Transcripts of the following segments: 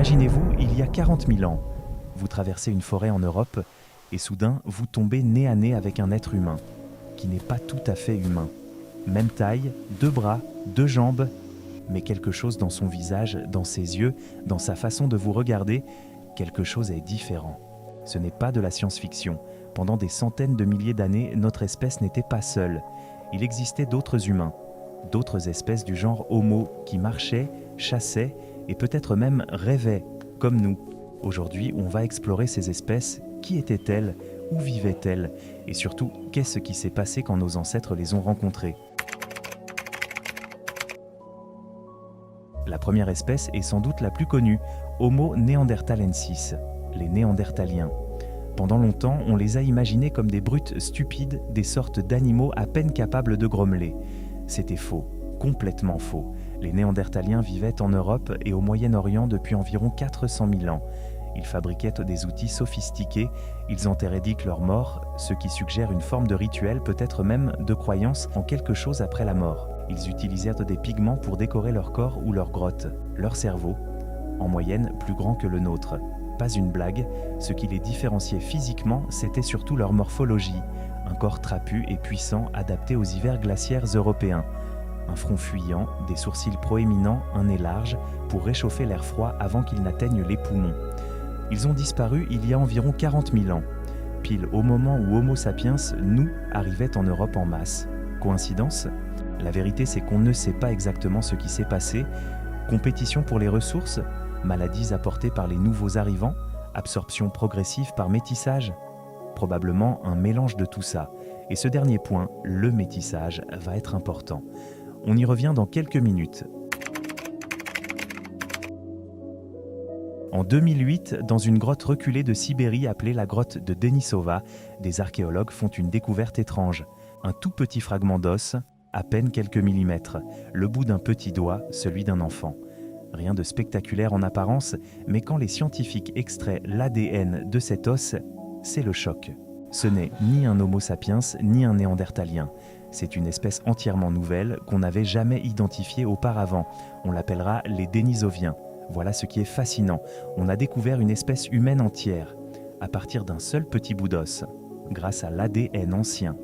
Imaginez-vous, il y a 40 000 ans, vous traversez une forêt en Europe et soudain, vous tombez nez à nez avec un être humain, qui n'est pas tout à fait humain. Même taille, 2 bras, 2 jambes, mais quelque chose dans son visage, dans ses yeux, dans sa façon de vous regarder, quelque chose est différent. Ce n'est pas de la science-fiction. Pendant des centaines de milliers d'années, notre espèce n'était pas seule. Il existait d'autres humains, d'autres espèces du genre Homo qui marchaient, chassaient et peut-être même rêvaient, comme nous. Aujourd'hui, on va explorer ces espèces. Qui étaient-elles? Où vivaient-elles? Et surtout, qu'est-ce qui s'est passé quand nos ancêtres les ont rencontrées? La première espèce est sans doute la plus connue, Homo neanderthalensis, les Néandertaliens. Pendant longtemps, on les a imaginés comme des brutes stupides, des sortes d'animaux à peine capables de grommeler. C'était faux, complètement faux. Les Néandertaliens vivaient en Europe et au Moyen-Orient depuis environ 400 000 ans. Ils fabriquaient des outils sophistiqués, ils enterraient leurs morts, ce qui suggère une forme de rituel, peut-être même de croyance en quelque chose après la mort. Ils utilisèrent des pigments pour décorer leur corps ou leur grotte. Leur cerveau, en moyenne plus grand que le nôtre. Pas une blague, ce qui les différenciait physiquement, c'était surtout leur morphologie. Un corps trapu et puissant adapté aux hivers glaciaires européens. Un front fuyant, des sourcils proéminents, un nez large, pour réchauffer l'air froid avant qu'il n'atteigne les poumons. Ils ont disparu il y a environ 40 000 ans, pile au moment où Homo sapiens, nous, arrivait en Europe en masse. Coïncidence? La vérité, c'est qu'on ne sait pas exactement ce qui s'est passé. Compétition pour les ressources? Maladies apportées par les nouveaux arrivants? Absorption progressive par métissage? Probablement un mélange de tout ça. Et ce dernier point, le métissage, va être important. On y revient dans quelques minutes. En 2008, dans une grotte reculée de Sibérie appelée la grotte de Denisova, des archéologues font une découverte étrange. Un tout petit fragment d'os, à peine quelques millimètres, le bout d'un petit doigt, celui d'un enfant. Rien de spectaculaire en apparence, mais quand les scientifiques extraient l'ADN de cet os, c'est le choc. Ce n'est ni un Homo sapiens, ni un néandertalien. C'est une espèce entièrement nouvelle qu'on n'avait jamais identifiée auparavant. On l'appellera les Denisoviens. Voilà ce qui est fascinant. On a découvert une espèce humaine entière, à partir d'un seul petit bout d'os, grâce à l'ADN ancien.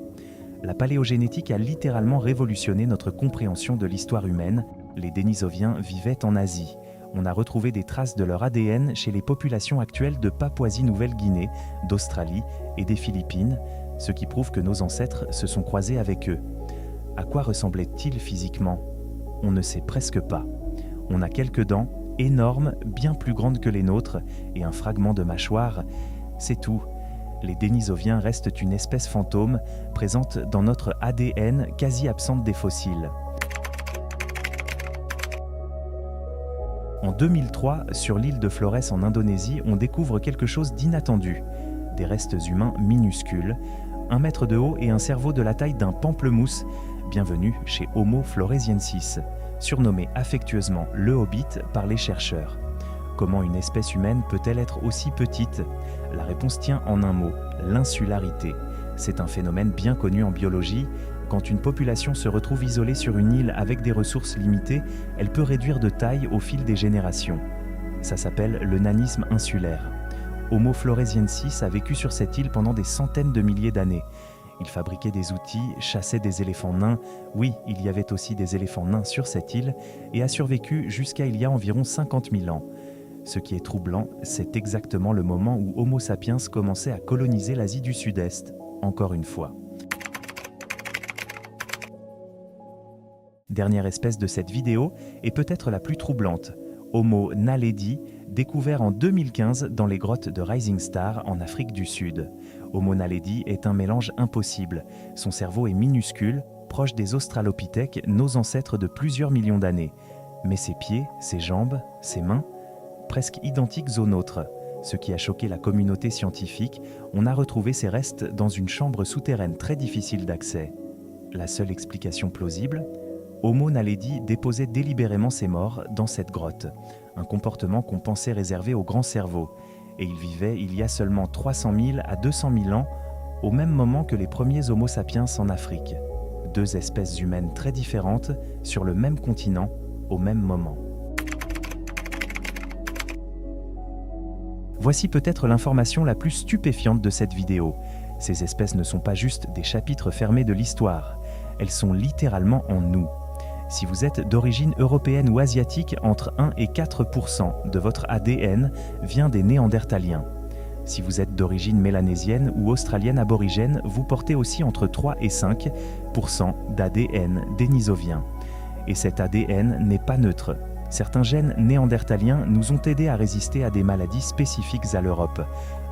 La paléogénétique a littéralement révolutionné notre compréhension de l'histoire humaine. Les Denisoviens vivaient en Asie. On a retrouvé des traces de leur ADN chez les populations actuelles de Papouasie-Nouvelle-Guinée, d'Australie et des Philippines, ce qui prouve que nos ancêtres se sont croisés avec eux. À quoi ressemblaient-ils physiquement? On ne sait presque pas. On a quelques dents, énormes, bien plus grandes que les nôtres, et un fragment de mâchoire. C'est tout. Les Denisoviens restent une espèce fantôme, présente dans notre ADN, quasi absente des fossiles. En 2003, sur l'île de Flores en Indonésie, on découvre quelque chose d'inattendu. Des restes humains minuscules, 1 mètre de haut et un cerveau de la taille d'un pamplemousse. Bienvenue chez Homo floresiensis, surnommé affectueusement le Hobbit par les chercheurs. Comment une espèce humaine peut-elle être aussi petite? La réponse tient en un mot, l'insularité. C'est un phénomène bien connu en biologie. Quand une population se retrouve isolée sur une île avec des ressources limitées, elle peut réduire de taille au fil des générations. Ça s'appelle le nanisme insulaire. Homo floresiensis a vécu sur cette île pendant des centaines de milliers d'années. Il fabriquait des outils, chassait des éléphants nains. Oui, il y avait aussi des éléphants nains sur cette île et a survécu jusqu'à il y a environ 50 000 ans. Ce qui est troublant, c'est exactement le moment où Homo sapiens commençait à coloniser l'Asie du Sud-Est, encore une fois. Dernière espèce de cette vidéo, et peut-être la plus troublante, Homo naledi, découvert en 2015 dans les grottes de Rising Star en Afrique du Sud. Homo naledi est un mélange impossible. Son cerveau est minuscule, proche des australopithèques, nos ancêtres de plusieurs millions d'années. Mais ses pieds, ses jambes, ses mains, presque identiques aux nôtres. Ce qui a choqué la communauté scientifique, on a retrouvé ces restes dans une chambre souterraine très difficile d'accès. La seule explication plausible ? Homo naledi déposait délibérément ses morts dans cette grotte, un comportement qu'on pensait réservé au grand cerveau. Et il vivait il y a seulement 300 000 à 200 000 ans, au même moment que les premiers Homo sapiens en Afrique. 2 espèces humaines très différentes sur le même continent, au même moment. Voici peut-être l'information la plus stupéfiante de cette vidéo. Ces espèces ne sont pas juste des chapitres fermés de l'histoire, elles sont littéralement en nous. Si vous êtes d'origine européenne ou asiatique, entre 1 et 4% de votre ADN vient des Néandertaliens. Si vous êtes d'origine mélanésienne ou australienne aborigène, vous portez aussi entre 3 et 5% d'ADN dénisovien. Et cet ADN n'est pas neutre. Certains gènes néandertaliens nous ont aidés à résister à des maladies spécifiques à l'Europe.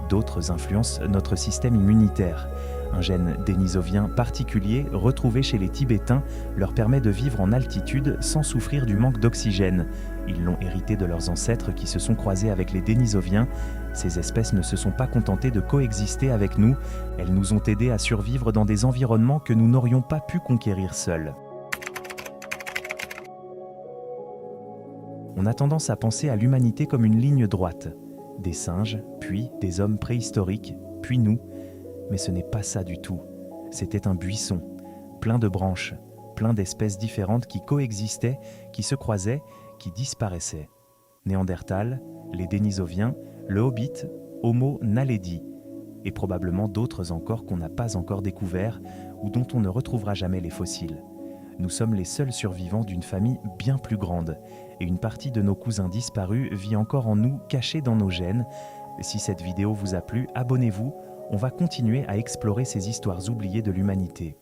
D'autres influencent notre système immunitaire. Un gène dénisovien particulier, retrouvé chez les Tibétains, leur permet de vivre en altitude sans souffrir du manque d'oxygène. Ils l'ont hérité de leurs ancêtres qui se sont croisés avec les Dénisoviens. Ces espèces ne se sont pas contentées de coexister avec nous, elles nous ont aidés à survivre dans des environnements que nous n'aurions pas pu conquérir seuls. On a tendance à penser à l'humanité comme une ligne droite. Des singes, puis des hommes préhistoriques, puis nous. Mais ce n'est pas ça du tout. C'était un buisson, plein de branches, plein d'espèces différentes qui coexistaient, qui se croisaient, qui disparaissaient. Néandertal, les Dénisoviens, le Hobbit, Homo naledi, et probablement d'autres encore qu'on n'a pas encore découverts ou dont on ne retrouvera jamais les fossiles. Nous sommes les seuls survivants d'une famille bien plus grande, et une partie de nos cousins disparus vit encore en nous, cachée dans nos gènes. Si cette vidéo vous a plu, abonnez-vous, on va continuer à explorer ces histoires oubliées de l'humanité.